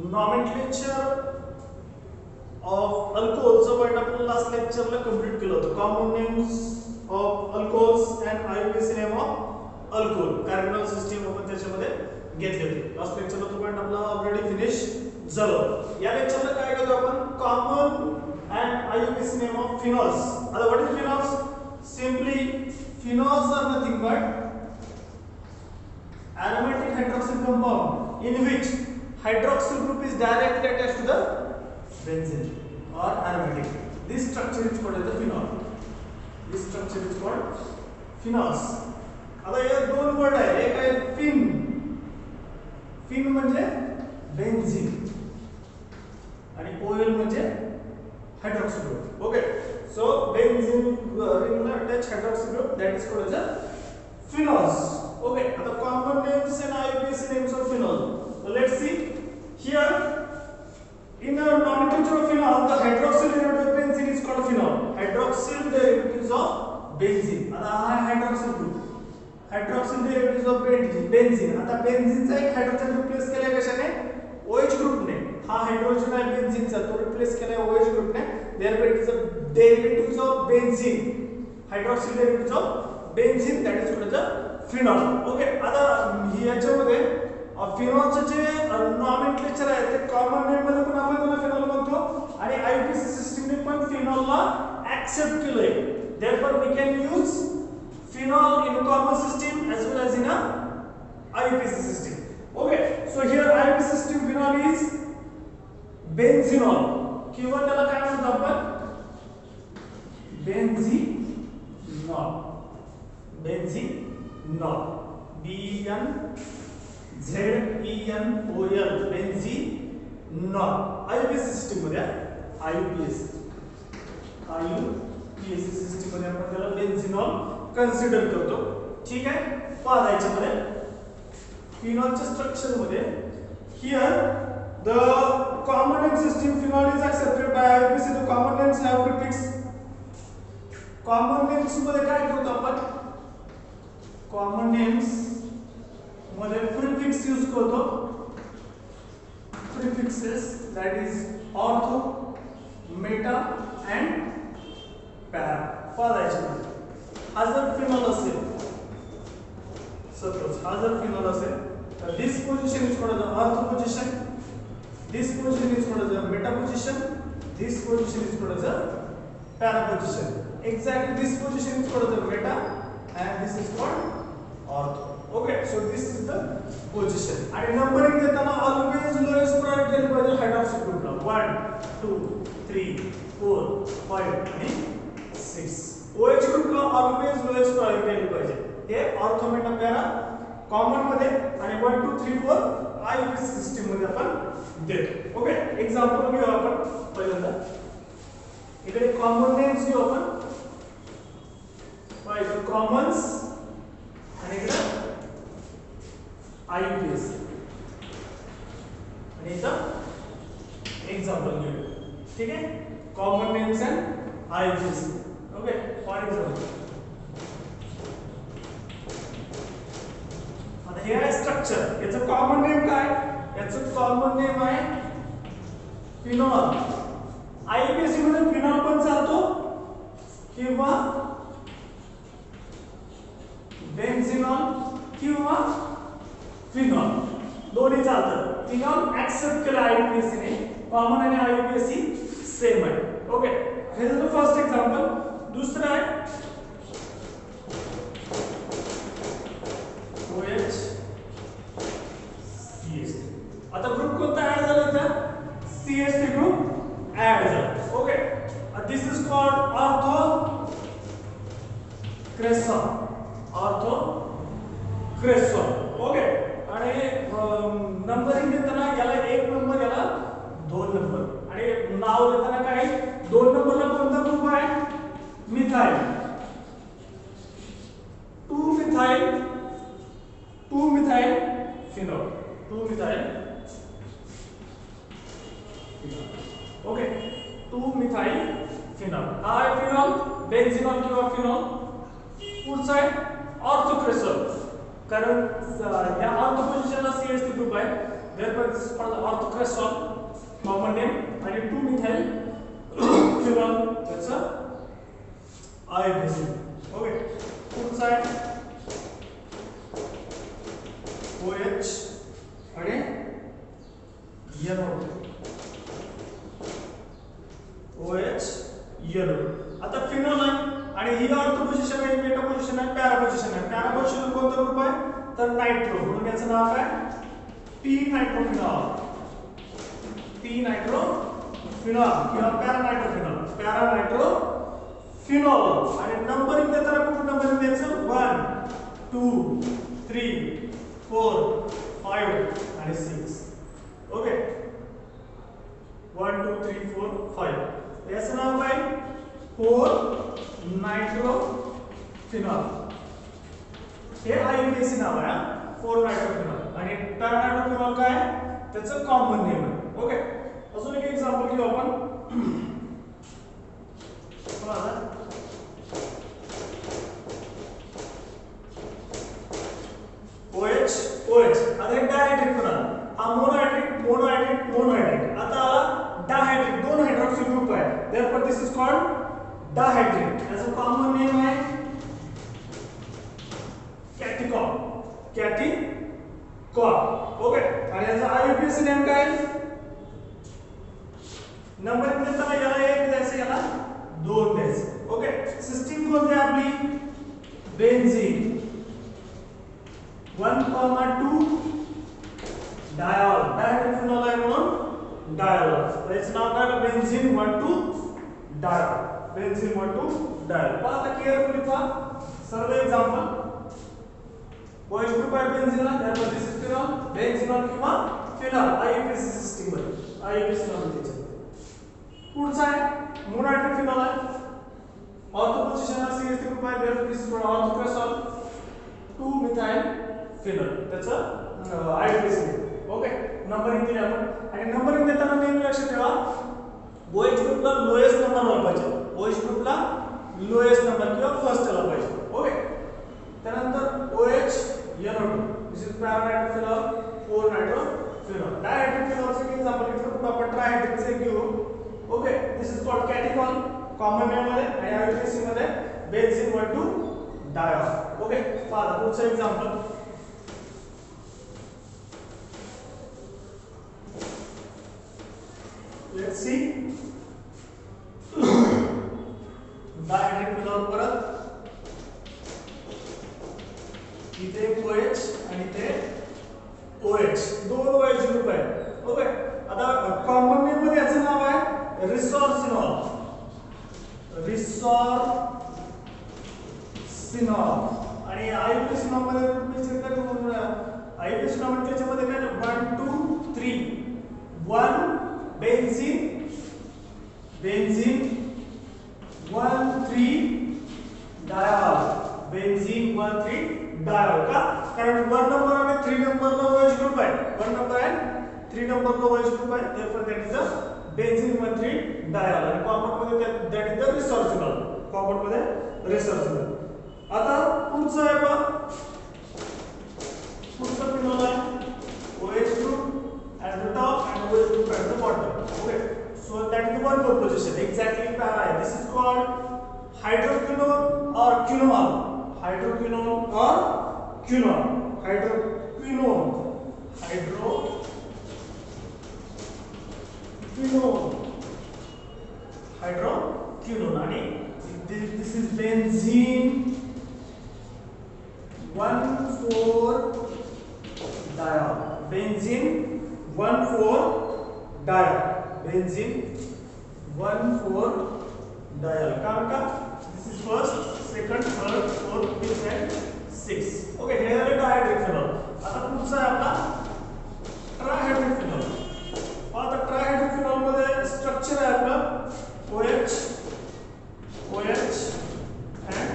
Nomenclature of alcohols point आपण last लेक्चरला complete केलं होतं. Common names of alcohols and IUPAC name of alcohol carbinol system आपण त्याच्यामध्ये घेतले होते. लास्ट लेक्चरला तो पॉइंट आपला ऑलरेडी फिनिश झालं. या लेक्चरला काय करतो आपण common and IUPAC name of phenols. आता what is phenols? Simply phenols are nothing but aromatic hydroxyl compound in which hydroxyl group is directly attached to the benzene or aromatic. This structure is called as the phenol. This structure is called phenols. आता हे दोन word आहे. एक आहे phen. Phen म्हणजे benzene आणि ol म्हणजे hydroxyl group. Okay, so benzene रिंगला attach hydroxyl group that is called as the phenols. Okay, the common names and IUPAC names of phenol. So let's see here. In the nomenclature of phenol, the hydroxyl derivative of benzene is called phenol. Hydroxyl derivatives of benzene. आता hydroxyl group. Hydroxyl derivatives of benzene. आता benzene चा एक hydrogen replace केलाय कशाने? OH group ने. हा hydrogen आहे benzene चा तो रिप्लेस केलाय OH ग्रुप ने. Therefore it is a derivatives of benzene. Hydroxyl derivatives of benzene that is called as phenol. Okay, आता याच्यामध्ये फिनॉलचे जे नॉमेनक्लेचर आहे ते कॉमन नेम मध्ये पण आपण त्याला फिनॉल म्हणतो आणि आययुपीएसी सिस्टमने पण फिनॉलला ऍक्सेप्ट केलंय. Therefore we can use phenol in common system as well as in a IUPAC system. Okay, so here IUPAC system phenol is benzenol किंवा त्याला काय म्हणतो आपण बेन्झिनॉल. बेन्झिनॉल BNZENOL बेन्झिनॉल. आययुपीएसी सिस्टम मध्ये आययुपीएसी सिस्टम मध्ये आपण त्याला बेन्झिनॉल कन्सिडर करतो. ठीक आहे, पहा याच्यामध्ये फिनॉलच्या स्ट्रक्चर मध्ये here the common name system phenol is accepted by IUPAC. The common names have prefix. Common names मध्ये काय करतो आपण कॉमन नेम्स मध्ये प्रीफिक्स यूज करतो. Prefixes that is ortho, meta and para. पाहायचे हा जर फिनॉल असेल, सपोज हा जर फिनॉल असेल तर this position is called the ortho position, this position is called the meta position, this position is called the para position. Exactly this position is called the meta and this is called ortho. Okay, so this is the position. And numbering देताना always lowest priority दिली पाहिजे hydroxyl ग्रुपला. 1 2 3 4 5 आणि 6. OH ग्रुपला always lowest priority दिली पाहिजे. हे ortho Meta para common मध्ये आणि 1 2 3 4 आययुपीएसी सिस्टम मध्ये आपण देतो. ओके, एक्झाम्पल घेऊ आपण पहिल्यांदा. इकडे कॉमन नेम्स घेऊ आपण. इथं कॉमन्स आणि इकडं आययुपीएसी आणि इथं एक्झाम्पल घेऊ. ठीक आहे, common names and IUPAC. Okay, for example आता हे आहे स्ट्रक्चर. याचं कॉमन नेम काय? याचं कॉमन नेम आहे फिनॉल. आययुपीएसी मध्ये फिनॉल पण चालतो किंवा बेन्झिनॉल किंवा फिनॉल दोन्ही चालतात. फिनॉल ऍक्सेप्ट केला आययुपीएसी ने. कॉमन आणि आययुपीएसी सेम आहे. ओके, हे झालं फर्स्ट एक्झाम्पल. दुसरं आहे OH CH3. आता ग्रुप कोणता ऍड झाला इथं? CH3 ग्रुप ऍड झाला. Okay, this is called ortho cresol. Ortho cresol. Okay, आणि नंबरिंग देताना याला 1 नंबर याला 2 नंबर आणि नाव देताना काय 2 नंबरला कोणता ग्रुप आहे? Methyl. 2 methyl phenol. 2 methyl phenol. Okay, 2 methyl phenol. हा आहे फिनॉल, बेन्झिनॉल किंवा फिनॉल. पुढचा आहे ऑर्थोक्रेसॉल. कारण या ऑर्थो पोझिशनला CH3 ग्रुप आहे, therefore this is called orthocresol, common name, आणि 2-methyl phenol, that's a IUPAC. Okay, पुढचा आहे OH आणि NO. OH NO. आता फिनॉल आहे आणि ही ऑर्थो पोझिशन आहे, मेटा पोझिशन आहे, पॅरा पोझिशन आहे. पॅरा पोझिशन कोणता ग्रुप आहे तर नायट्रो, म्हणून याचं नाव काय P नायट्रोफिनॉल. P नायट्रोफिनॉल किंवा पॅरा नायट्रोफिनॉल, पॅरा नायट्रोफिनॉल. आणि नंबरिंग देताना कुठं नंबरिंग द्यायचं 1 2 3 4 5 आणि 6. ओके, 1 2 3 4 5. याचं नाव काय 4 नायट्रोफिनॉल. हे IUPAC नाव आहे 4 नायट्रोफिनॉल. आणि पॅरा नायट्रोफिनॉल काय त्याचं कॉमन नेम आहे. ओके, अजून एक एक्झाम्पल घेऊ आपण. OH आता एक डायहायड्रिक फिनॉल, हा मोनोहायड्रिक. आता डायहायड्रिक, 2 हायड्रॉक्सिल ग्रुप आहे, therefore this is called डायहायड्रिक. याचं कॉमन नेम आहे कॅटिकॉल. ओके, आणि याचा IUPAC नेम काय नंबरिंग देताना याला 1 द्यायचं, याला 2 द्यायचं. ओके, सिस्टीम कोणती आहे आपली बेन्झीन 1,2 डायॉल. डायहायड्रिक फिनॉल आहे म्हणून डायॉल. याचं नाव काय बेन्झीन 1,2 डायॉल. Benzene 1,2 dial. पहा आता केअरफुली पहा सर्व एक्झाम्पल. OH ग्रुप आहे बेन्झीनला, therefore this is phenol, बेन्झिनॉल किंवा फिनॉल IUPAC सिस्टीम मध्ये, IUPAC नाव त्याचे. पुढचा आहे मोनोहायड्रिक फिनॉल आहे, ऑर्थो पोझिशनला CH3 ग्रुप आहे, therefore this is called orthocresol, 2-methyl phenol, त्याचं IUPAC. ओके, नंबरिंग दिली आपण. आणि नंबरिंग देताना नेहमी लक्षात ठेवा OH ग्रुपला लोएस्ट नंबरला पाहिजे, OH ग्रुपला लोएस्ट नंबर किंवा फर्स्टला पाहिजे. ओके, त्यानंतर OH NO2, this is para nitrophenol, 4 nitrophenol. Dihydric फिनॉलचे एक्झाम्पल घेतलं तर आपण ट्रायहायड्रिकचे घेऊ. Okay, this is called catechol, common name मध्ये, आणि IUPAC मध्ये बेन्झीन 1,2 डायॉल. ओके, पहा पुढचं एक्झाम्पल. लेट्स सी डायहायड्रिक फिनॉल परत इथे OH आणि इथे OH, 2 OH ग्रुप आहे. ओके, आता कॉमन नेम मध्ये याचं नाव आहे रिसॉर्सिनॉल. आणि IUPAC मध्ये IUPAC नोमेनक्लेचरमध्ये काय 1 2 3 1 बेन्झीन 1 3 डायॉल. Benzene 1 3 dial. का कारण 1 नंबर आणि 3 नंबरला OH ग्रुप आहे, 1 नंबर आणि 3 नंबरला OH ग्रुप आहे, therefore that is a benzene 1 3 dial. आणि कॉमन मध्ये that is the resorcinol, common मध्ये रिसॉर्सिनॉल. आता पुढचं आहे बघा, पुढचं फिनॉल आहे OH group at the top and OH group at the bottom. Okay, so that is the 1,4 position, exactly para. This is called hydroquinone or quinol. Hydroquinone or quinol. Hydroquinone. आणि this is benzene 1,4 diol. Benzene 1,4 diol. Benzene 1,4 diol. कारण का this is first, second, third, fourth, fifth and sixth. Okay, हे झाले डायहायड्रिक phenol. आता पुढचा आहे आपला ट्रायहायड्रिक phenol. आता ट्रायहायड्रिक फिनॉल मध्ये स्ट्रक्चर आहे आपलं OH and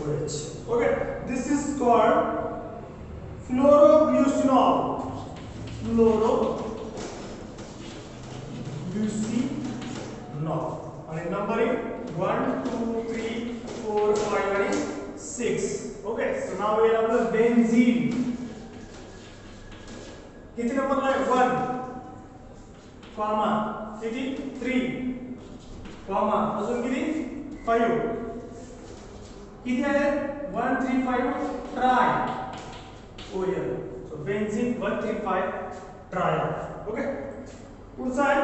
OH. Okay, this is called fluoroglucinol. And numbering 1 2 3 4 5 and 6. Okay, so now we have the benzene. किती नंबरला आहे? 1 कॉमा किती 3 कॉमा अजून किती 5 किती आहे 1 3 5 triol. So benzene 135 tri. Okay, पुढचा आहे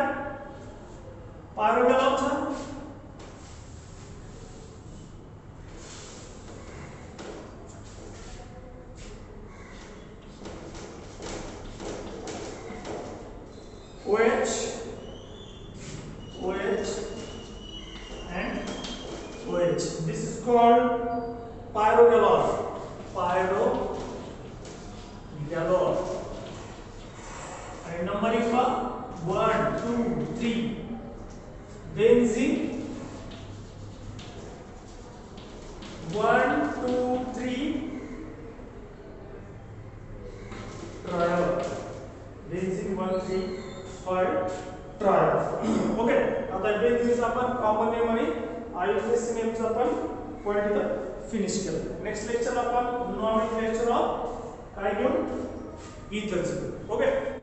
पायरोगॅलॉनचा. OH, OH and OH. This is called pyrogalol. Pyrogalol. And numbering for 1, 2, 3. Benzene. 1, 2, 3. Triol. Benzene 1, 3. Trial. Okay, आता बेन्झीनचा आपण कॉमन नेम आणि आययुएससी नेमचा आपण पॉइंट इथं फिनिश केलं. नेक्स्ट लेक्चरला आपण नॉमेनक्लेचर ऑफ काय घेऊ इथर्स. ओके.